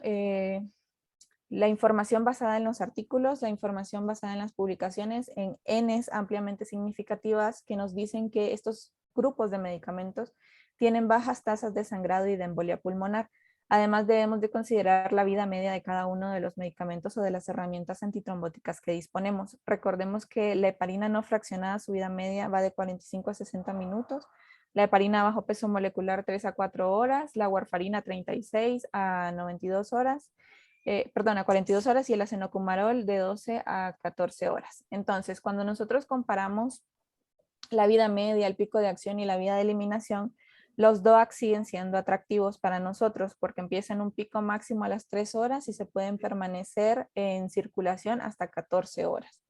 la información basada en los artículos, la información basada en las publicaciones, en Ns ampliamente significativas que nos dicen que estos grupos de medicamentos tienen bajas tasas de sangrado y de embolia pulmonar. Además, debemos de considerar la vida media de cada uno de los medicamentos o de las herramientas antitrombóticas que disponemos. Recordemos que la heparina no fraccionada, su vida media va de 45 a 60 minutos. La heparina bajo peso molecular 3 a 4 horas, la warfarina 36 a 92 horas, a 42 horas y el acenocumarol de 12 a 14 horas. Entonces, cuando nosotros comparamos la vida media, el pico de acción y la vida de eliminación, los DOAC siguen siendo atractivos para nosotros porque empiezan un pico máximo a las 3 horas y se pueden permanecer en circulación hasta 14 horas.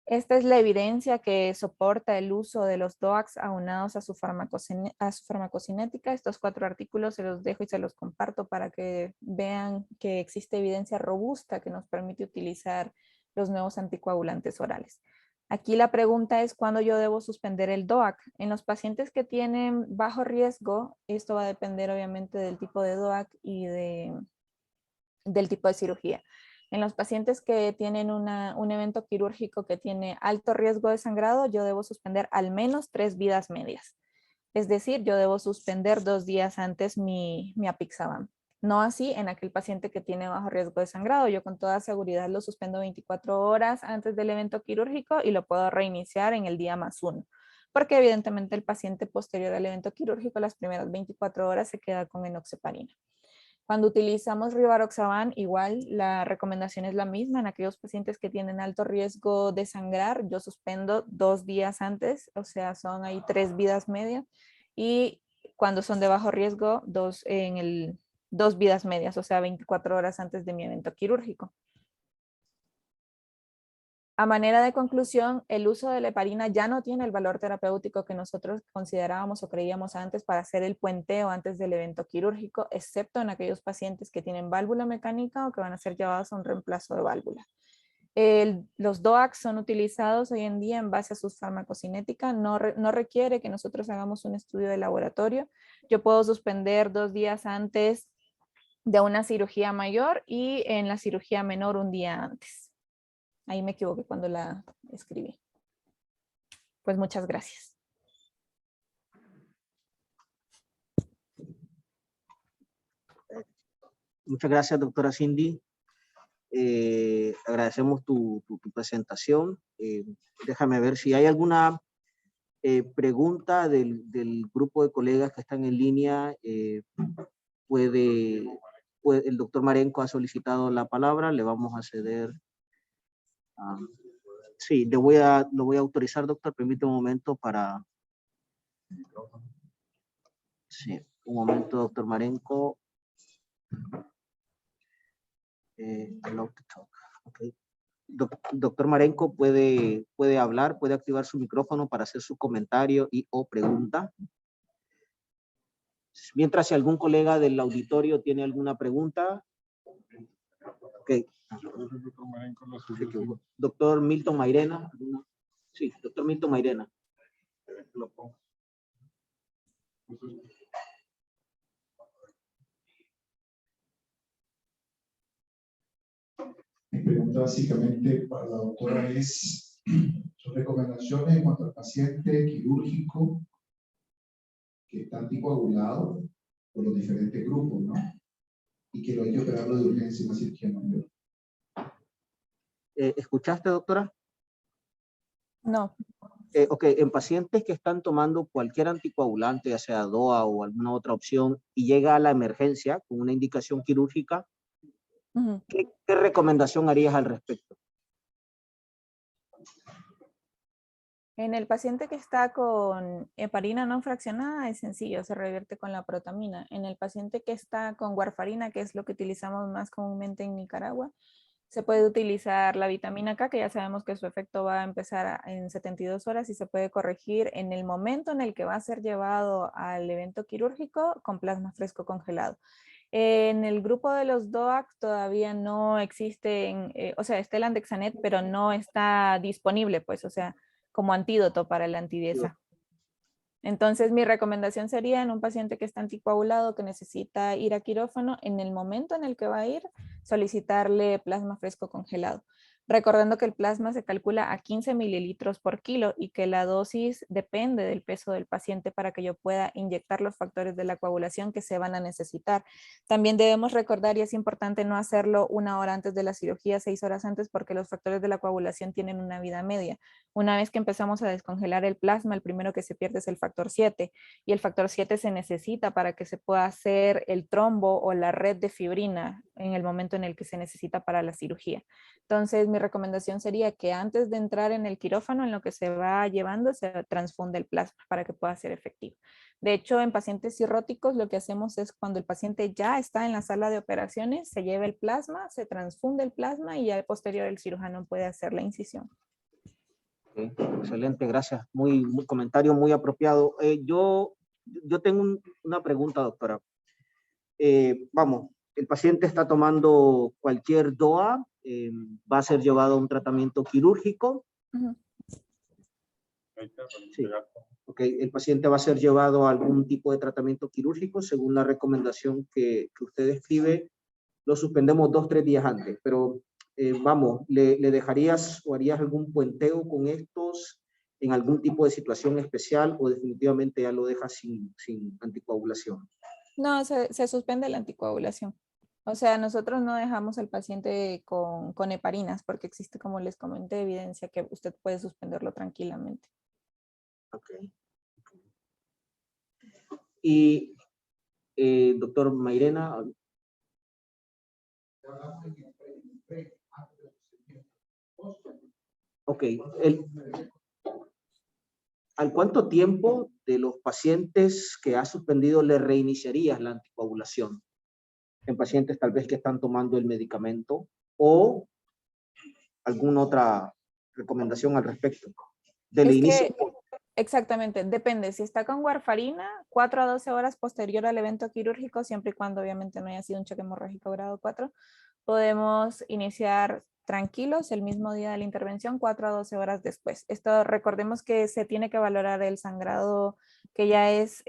Esta es la evidencia que soporta el uso de los DOACs aunados a su farmacocinética. Estos 4 artículos se los dejo y se los comparto para que vean que existe evidencia robusta que nos permite utilizar los nuevos anticoagulantes orales. Aquí la pregunta es ¿cuándo yo debo suspender el DOAC? En los pacientes que tienen bajo riesgo, esto va a depender obviamente del tipo de DOAC y del tipo de cirugía. En los pacientes que tienen un evento quirúrgico que tiene alto riesgo de sangrado, yo debo suspender al menos 3 vidas medias. Es decir, yo debo suspender 2 días antes mi Apixaban. No así en aquel paciente que tiene bajo riesgo de sangrado. Yo con toda seguridad lo suspendo 24 horas antes del evento quirúrgico y lo puedo reiniciar en el día +1. Porque evidentemente el paciente posterior al evento quirúrgico, las primeras 24 horas se queda con enoxaparina. Cuando utilizamos Rivaroxaban, igual la recomendación es la misma. En aquellos pacientes que tienen alto riesgo de sangrar, yo suspendo 2 días antes, o sea, son ahí 3 vidas medias. Y cuando son de bajo riesgo, 2 vidas medias, o sea, 24 horas antes de mi evento quirúrgico. A manera de conclusión, el uso de la heparina ya no tiene el valor terapéutico que nosotros considerábamos o creíamos antes para hacer el puenteo antes del evento quirúrgico, excepto en aquellos pacientes que tienen válvula mecánica o que van a ser llevados a un reemplazo de válvula. Los DOACs son utilizados hoy en día en base a su farmacocinética, no requiere que nosotros hagamos un estudio de laboratorio. Yo puedo suspender 2 días antes de una cirugía mayor y en la cirugía menor un día antes. Ahí me equivoqué cuando la escribí. Pues muchas gracias. Muchas gracias, doctora Cindy. Agradecemos tu presentación. Déjame ver si hay alguna pregunta del grupo de colegas que están en línea. El doctor Marenco ha solicitado la palabra, le vamos a ceder. Sí, lo voy a autorizar, doctor. Permítame un momento para... Sí, un momento, doctor Marenco. Okay. Doctor Marenco puede hablar, puede activar su micrófono para hacer su comentario y o pregunta. Mientras, si algún colega del auditorio tiene alguna pregunta. Okay. Doctor Milton Mairena. Sí, doctor Milton Mairena. Mi pregunta básicamente para la doctora es sus recomendaciones en cuanto al paciente quirúrgico que está anticoagulado por los diferentes grupos, ¿no? Y que lo hay que operarlo de urgencia en una cirugía mayor. ¿Escuchaste, doctora? No. Ok, en pacientes que están tomando cualquier anticoagulante, ya sea DOA o alguna otra opción, y llega a la emergencia con una indicación quirúrgica, Ujú. ¿Qué recomendación harías al respecto? En el paciente que está con heparina no fraccionada es sencillo, se revierte con la protamina. En el paciente que está con warfarina, que es lo que utilizamos más comúnmente en Nicaragua, se puede utilizar la vitamina K, que ya sabemos que su efecto va a empezar en 72 horas y se puede corregir en el momento en el que va a ser llevado al evento quirúrgico con plasma fresco congelado. En el grupo de los DOAC todavía no existen, o sea, está el Andexanet, pero no está disponible, pues, o sea, como antídoto para la antidiesa. Entonces, mi recomendación sería en un paciente que está anticoagulado, que necesita ir a quirófano, en el momento en el que va a ir, solicitarle plasma fresco congelado. Recordando que el plasma se calcula a 15 mililitros por kilo y que la dosis depende del peso del paciente para que yo pueda inyectar los factores de la coagulación que se van a necesitar. También debemos recordar, y es importante no hacerlo 1 hora antes de la cirugía, 6 horas antes, porque los factores de la coagulación tienen una vida media. Una vez que empezamos a descongelar el plasma, el primero que se pierde es el factor 7 y el factor 7 se necesita para que se pueda hacer el trombo o la red de fibrina en el momento en el que se necesita para la cirugía. Entonces, mi recomendación sería que antes de entrar en el quirófano, en lo que se va llevando, se transfunde el plasma para que pueda ser efectivo. De hecho, en pacientes cirróticos, lo que hacemos es cuando el paciente ya está en la sala de operaciones, se lleva el plasma, se transfunde el plasma y ya posterior el cirujano puede hacer la incisión. Okay, excelente, gracias. Muy comentario muy apropiado. Yo tengo una pregunta, doctora. Vamos, el paciente está tomando cualquier DOA, va a ser llevado a un tratamiento quirúrgico. Uh-huh. Sí. Okay, el paciente va a ser llevado a algún tipo de tratamiento quirúrgico según la recomendación que usted escribe. Lo suspendemos 2-3 días antes, pero vamos, ¿le dejarías o harías algún puenteo con estos en algún tipo de situación especial o definitivamente ya lo dejas sin anticoagulación? No, se suspende la anticoagulación. O sea, nosotros no dejamos al paciente con heparinas porque existe, como les comenté, evidencia que usted puede suspenderlo tranquilamente. Ok. Y doctor Mairena. Ok, ¿al cuánto tiempo de los pacientes que has suspendido le reiniciarías la anticoagulación? En pacientes tal vez que están tomando el medicamento o alguna otra recomendación al respecto. Del Es inicio. que, exactamente, depende. Si está con warfarina, 4 a 12 horas posterior al evento quirúrgico, siempre y cuando obviamente no haya sido un choque hemorrágico grado 4, podemos iniciar tranquilos el mismo día de la intervención, 4 a 12 horas después. Esto recordemos que se tiene que valorar el sangrado que ya es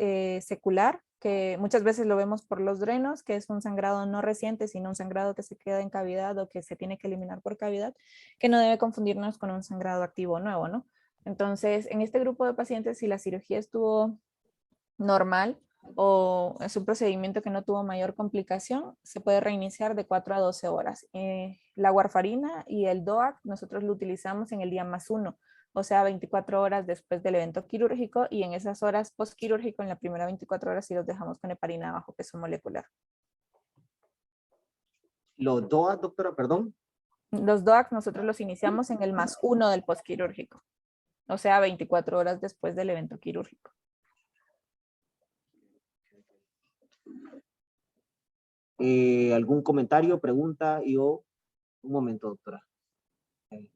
secular, que muchas veces lo vemos por los drenos, que es un sangrado no reciente, sino un sangrado que se queda en cavidad o que se tiene que eliminar por cavidad, que no debe confundirnos con un sangrado activo nuevo, ¿no? Entonces, en este grupo de pacientes, si la cirugía estuvo normal o es un procedimiento que no tuvo mayor complicación, se puede reiniciar de 4 a 12 horas. La warfarina y el DOAC nosotros lo utilizamos en el día +1, o sea, 24 horas después del evento quirúrgico, y en esas horas postquirúrgico, en la primera 24 horas, sí los dejamos con heparina bajo peso molecular. Los DOA, doctora, perdón. Los DOAC nosotros los iniciamos en el +1 del postquirúrgico, o sea, 24 horas después del evento quirúrgico. ¿Algún comentario, pregunta? Un momento, doctora.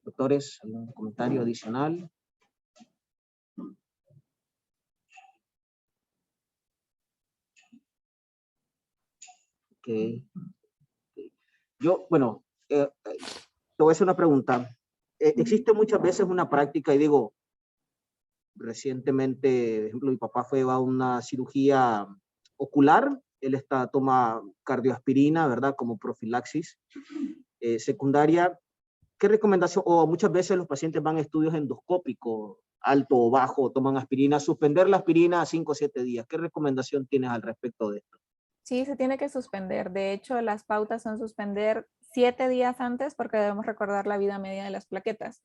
Doctores, ¿algún comentario adicional? Okay. Yo, bueno, te voy a hacer una pregunta. Existe muchas veces una práctica, y digo, recientemente, por ejemplo, mi papá fue a una cirugía ocular, él toma cardioaspirina, ¿verdad? Como profilaxis secundaria. ¿Qué recomendación? O muchas veces los pacientes van a estudios endoscópicos, alto o bajo, toman aspirina, suspender la aspirina a 5 o 7 días. ¿Qué recomendación tienes al respecto de esto? Sí, se tiene que suspender. De hecho, las pautas son suspender 7 días antes porque debemos recordar la vida media de las plaquetas.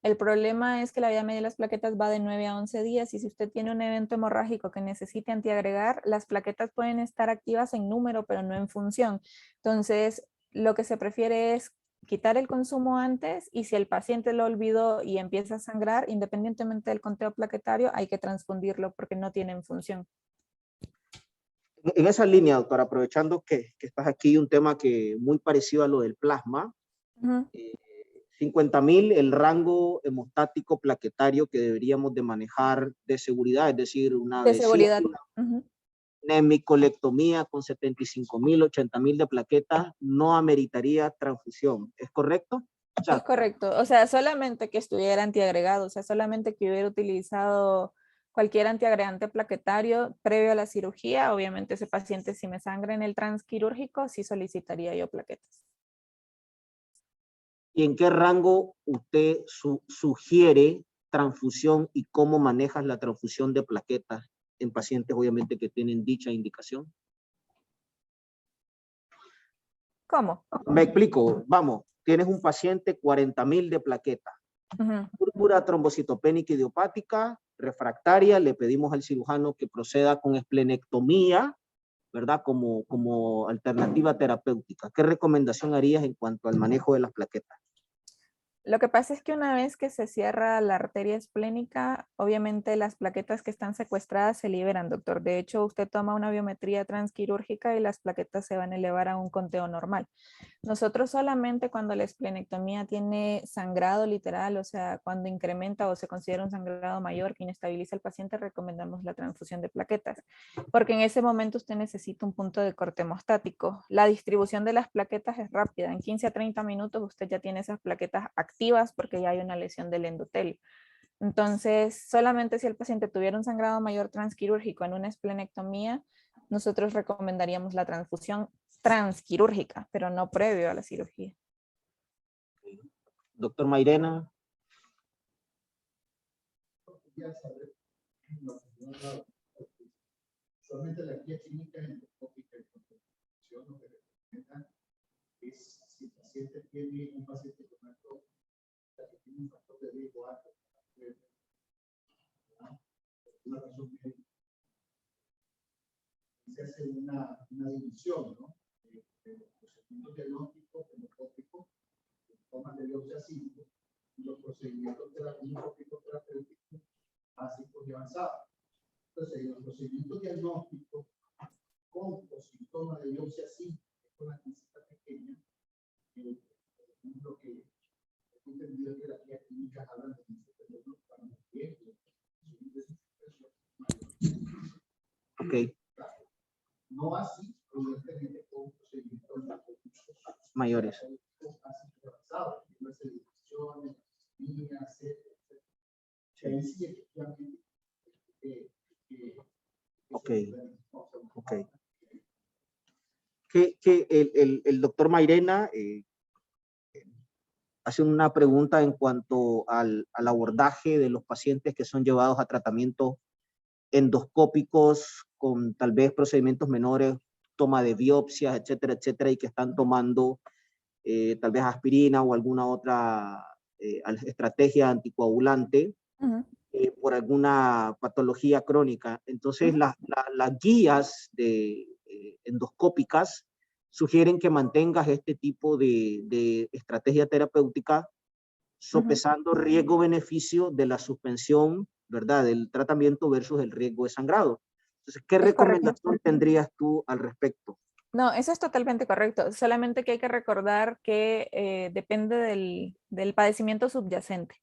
El problema es que la vida media de las plaquetas va de 9 a 11 días y si usted tiene un evento hemorrágico que necesite antiagregar, las plaquetas pueden estar activas en número, pero no en función. Entonces, lo que se prefiere es quitar el consumo antes, y si el paciente lo olvidó y empieza a sangrar, independientemente del conteo plaquetario, hay que transfundirlo porque no tienen función. En esa línea, doctora, aprovechando que estás aquí, un tema que muy parecido a lo del plasma, 50.000 el rango hemostático plaquetario que deberíamos de manejar de seguridad, es decir, una De adhesión, seguridad. una hemicolectomía con 75.000, 80.000 de plaquetas no ameritaría transfusión, ¿es correcto? O sea, Es correcto, o sea, solamente que estuviera antiagregado, o sea, solamente que hubiera utilizado cualquier antiagregante plaquetario previo a la cirugía. Obviamente ese paciente, si me sangra en el transquirúrgico, sí solicitaría yo plaquetas. ¿y en qué rango usted sugiere transfusión y cómo manejas la transfusión de plaquetas en pacientes, obviamente, que tienen dicha indicación? ¿Cómo? Me explico, vamos, tienes un paciente 40.000 de plaquetas, púrpura trombocitopénica idiopática, refractaria, le pedimos al cirujano que proceda con esplenectomía, ¿verdad? Como alternativa terapéutica. ¿Qué recomendación harías en cuanto al manejo de las plaquetas? Lo que pasa es que una vez que se cierra la arteria esplénica, obviamente las plaquetas que están secuestradas se liberan, doctor. De hecho, usted toma una biometría transquirúrgica y las plaquetas se van a elevar a un conteo normal. Nosotros solamente cuando la esplenectomía tiene sangrado literal, o sea, cuando incrementa o se considera un sangrado mayor que inestabiliza al paciente, recomendamos la transfusión de plaquetas, porque en ese momento usted necesita un punto de corte hemostático. La distribución de las plaquetas es rápida, en 15 a 30 minutos usted ya tiene esas plaquetas activas porque ya hay una lesión del endotelio. Entonces, solamente si el paciente tuviera un sangrado mayor transquirúrgico en una esplenectomía, nosotros recomendaríamos la transfusión transquirúrgica, pero no previo a la cirugía. Doctor Mairena. Solamente la guía clínica endoscópica y contemplación lo que recomienda es si el paciente tiene un paciente con alto, que tiene un factor de riesgo alto, una razón médica, se hace una división, ¿no? De los procedimientos diagnósticos, endoscópicos, tomas de biopsia 5, y los procedimientos terapéuticos básicos y avanzados. Entonces, en los procedimientos diagnósticos con o sin toma de biopsia 5, con la crisita pequeña, lo que he entendido es que las guías clínicas hablan de nosotros para los riesgos. Ok. No así, evidentemente, con procedimientos mayores. Ok. Ok. Que el doctor Mairena hace una pregunta en cuanto al abordaje de los pacientes que son llevados a tratamientos endoscópicos con tal vez procedimientos menores, toma de biopsias, etcétera, etcétera, y que están tomando tal vez aspirina o alguna otra estrategia anticoagulante por alguna patología crónica. Entonces, las guías endoscópicas sugieren que mantengas este tipo de estrategia terapéutica sopesando riesgo-beneficio de la suspensión, ¿verdad?, del tratamiento versus el riesgo de sangrado. Entonces, ¿qué recomendación tendrías tú al respecto? No, eso es totalmente correcto. Solamente que hay que recordar que depende del padecimiento subyacente.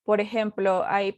Por ejemplo, ahí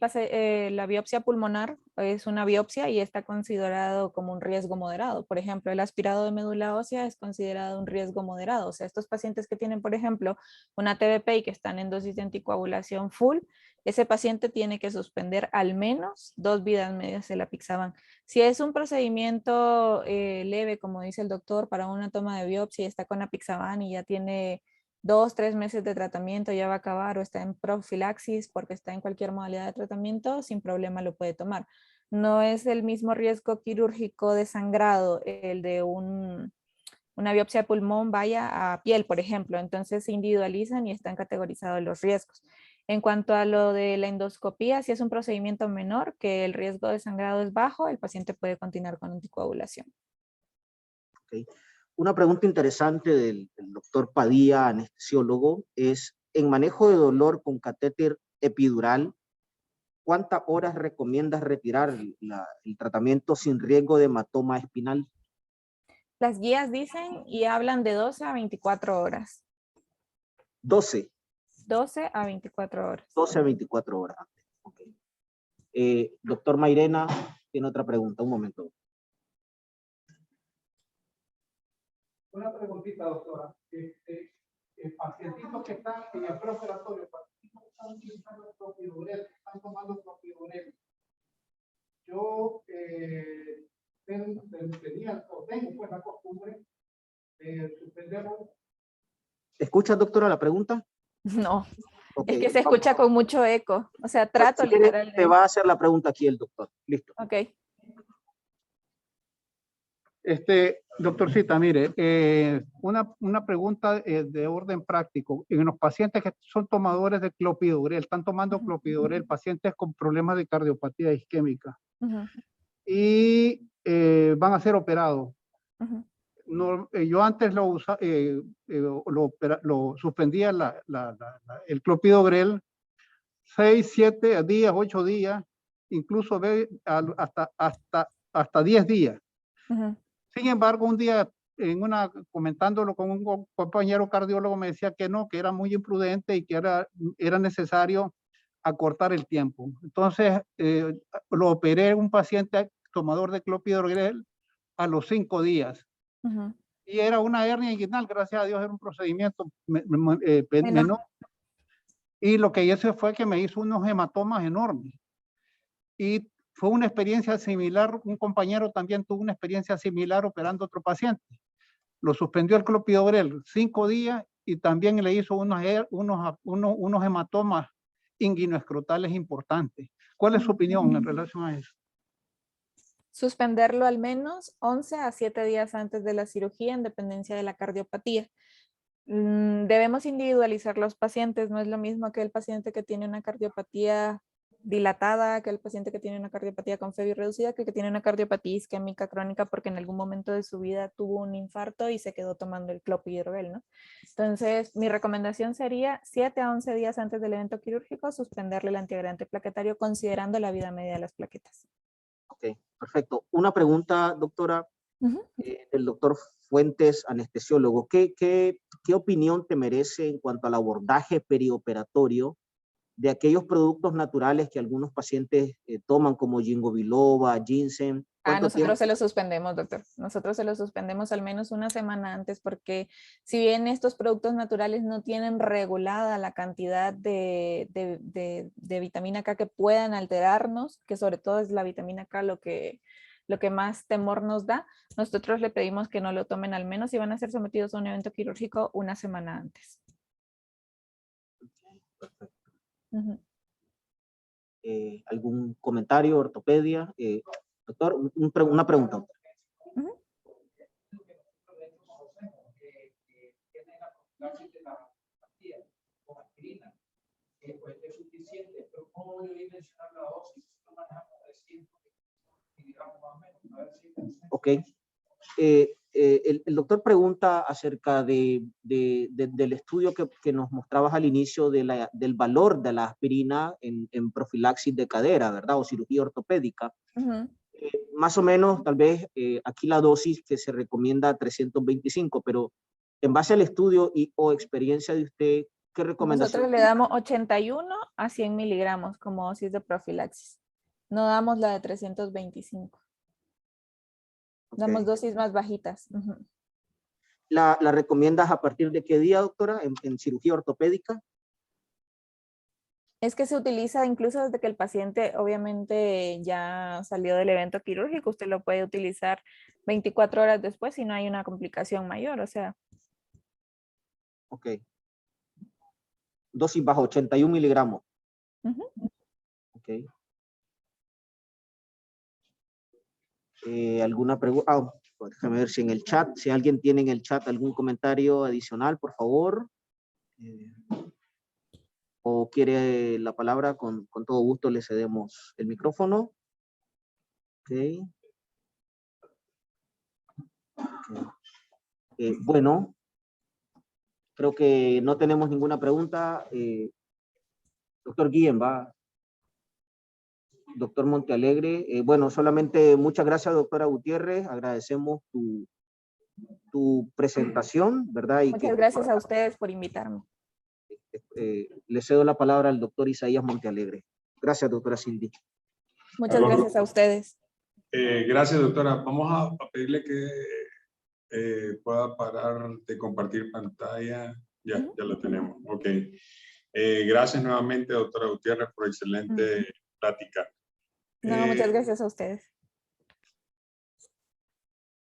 la biopsia pulmonar es una biopsia y está considerado como un riesgo moderado. Por ejemplo, el aspirado de médula ósea es considerado un riesgo moderado. O sea, estos pacientes que tienen, por ejemplo, una TBP y que están en dosis de anticoagulación full, ese paciente tiene que suspender al menos 2 vidas medias de la Apixaban. Si es un procedimiento leve, como dice el doctor, para una toma de biopsia y está con Apixaban y ya tiene 2, 3 meses de tratamiento, ya va a acabar, o está en profilaxis porque está en cualquier modalidad de tratamiento, sin problema lo puede tomar. No es el mismo riesgo quirúrgico de sangrado el de una biopsia de pulmón vaya a piel, por ejemplo. Entonces se individualizan y están categorizados los riesgos. En cuanto a lo de la endoscopía, si es un procedimiento menor, que el riesgo de sangrado es bajo, el paciente puede continuar con anticoagulación. Okay. Una pregunta interesante del doctor Padilla, anestesiólogo, es, en manejo de dolor con catéter epidural, ¿cuántas horas recomiendas retirar el tratamiento sin riesgo de hematoma espinal? Las guías dicen y hablan de 12 a 24 horas. 12. 12 a 24 horas. 12 a 24 horas. Okay. Doctor Mairena, tiene otra pregunta. Un momento. Una preguntita, doctora. Pacientitos que están en el preoperatorio, pacientitos que están utilizando clopidogrel, están tomando clopidogrel. Yo tenía o tengo pues la costumbre de suspenderlo. ¿Escucha, doctora, la pregunta? No, Okay. es que se escucha con mucho eco. O sea, trato literalmente. Te va a hacer la pregunta aquí el doctor. Listo. Ok. Doctorcita, mire, una pregunta de orden práctico. En los pacientes que son tomadores de clopidogrel, están tomando clopidogrel, pacientes con problemas de cardiopatía isquémica, y van a ser operados. No, yo antes lo suspendía el clopidogrel 6, 7 días, 8 días, incluso hasta 10 días. Sin embargo, un día comentándolo con un compañero cardiólogo, me decía que no, que era muy imprudente y que era necesario acortar el tiempo. Entonces, lo operé un paciente tomador de clopidogrel a los 5 días. Y era una hernia inguinal, gracias a Dios, era un procedimiento menor. Y lo que hice fue que me hizo unos hematomas enormes. Y fue una experiencia similar, un compañero también tuvo una experiencia similar operando a otro paciente. Lo suspendió el clopidogrel 5 días y también le hizo unos hematomas inguinoescrotales importantes. ¿Cuál es su opinión en relación a eso? Suspenderlo al menos 11 a 7 días antes de la cirugía en dependencia de la cardiopatía. Debemos individualizar los pacientes. No es lo mismo que el paciente que tiene una cardiopatía dilatada, que el paciente que tiene una cardiopatía con FEBI reducida, que tiene una cardiopatía isquémica crónica porque en algún momento de su vida tuvo un infarto y se quedó tomando el clopidogrel, ¿no? Entonces, mi recomendación sería 7 a 11 días antes del evento quirúrgico suspenderle el antiagregante plaquetario considerando la vida media de las plaquetas. Ok, perfecto. Una pregunta, doctora, el doctor Fuentes, anestesiólogo. ¿Qué opinión te merece en cuanto al abordaje perioperatorio de aquellos productos naturales que algunos pacientes toman, como ginkgo biloba, ginseng? Nosotros se lo suspendemos, doctor. Nosotros se lo suspendemos al menos una semana antes porque si bien estos productos naturales no tienen regulada la cantidad de vitamina K que puedan alterarnos, que sobre todo es la vitamina K lo que más temor nos da, nosotros le pedimos que no lo tomen al menos si van a ser sometidos a un evento quirúrgico una semana antes. Perfecto. Uh-huh. ¿Algún comentario, ortopedia? Doctor, una pregunta. Uh-huh. Ok. El doctor pregunta acerca del estudio que nos mostrabas al inicio del valor de la aspirina en profilaxis de cadera, ¿verdad? O cirugía ortopédica. Uh-huh. Más o menos, tal vez, aquí la dosis que se recomienda 325, pero en base al estudio o experiencia de usted, ¿qué recomendación? Nosotros le damos 81 a 100 miligramos como dosis de profilaxis. No damos la de 325. Okay. Damos dosis más bajitas. Uh-huh. ¿La recomiendas a partir de qué día, doctora, en cirugía ortopédica? Es que se utiliza incluso desde que el paciente obviamente ya salió del evento quirúrgico. Usted lo puede utilizar 24 horas después si no hay una complicación mayor, o sea. Ok. Dosis bajo, 81 miligramos. Uh-huh. Ok. ¿Alguna pregunta? Déjame ver si en el chat, si alguien tiene en el chat algún comentario adicional, por favor. O quiere la palabra, con todo gusto le cedemos el micrófono. Ok. Bueno, creo que no tenemos ninguna pregunta. Doctor Guillén, va. Doctor Montealegre. Bueno, solamente muchas gracias, doctora Gutiérrez. Agradecemos tu presentación, ¿verdad? Y Muchas gracias a ustedes por invitarme. Le cedo la palabra al doctor Isaías Montealegre. Gracias, doctora Cindy. Muchas gracias a ustedes. Gracias, doctora. Vamos a pedirle que pueda parar de compartir pantalla. Ya la tenemos. Ok. Gracias nuevamente, doctora Gutiérrez, por excelente plática. No, muchas gracias a ustedes.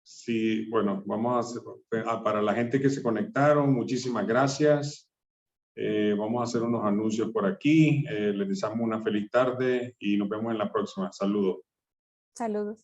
Sí, bueno, para la gente que se conectaron, muchísimas gracias. Vamos a hacer unos anuncios por aquí. Les deseamos una feliz tarde y nos vemos en la próxima. Saludos. Saludos.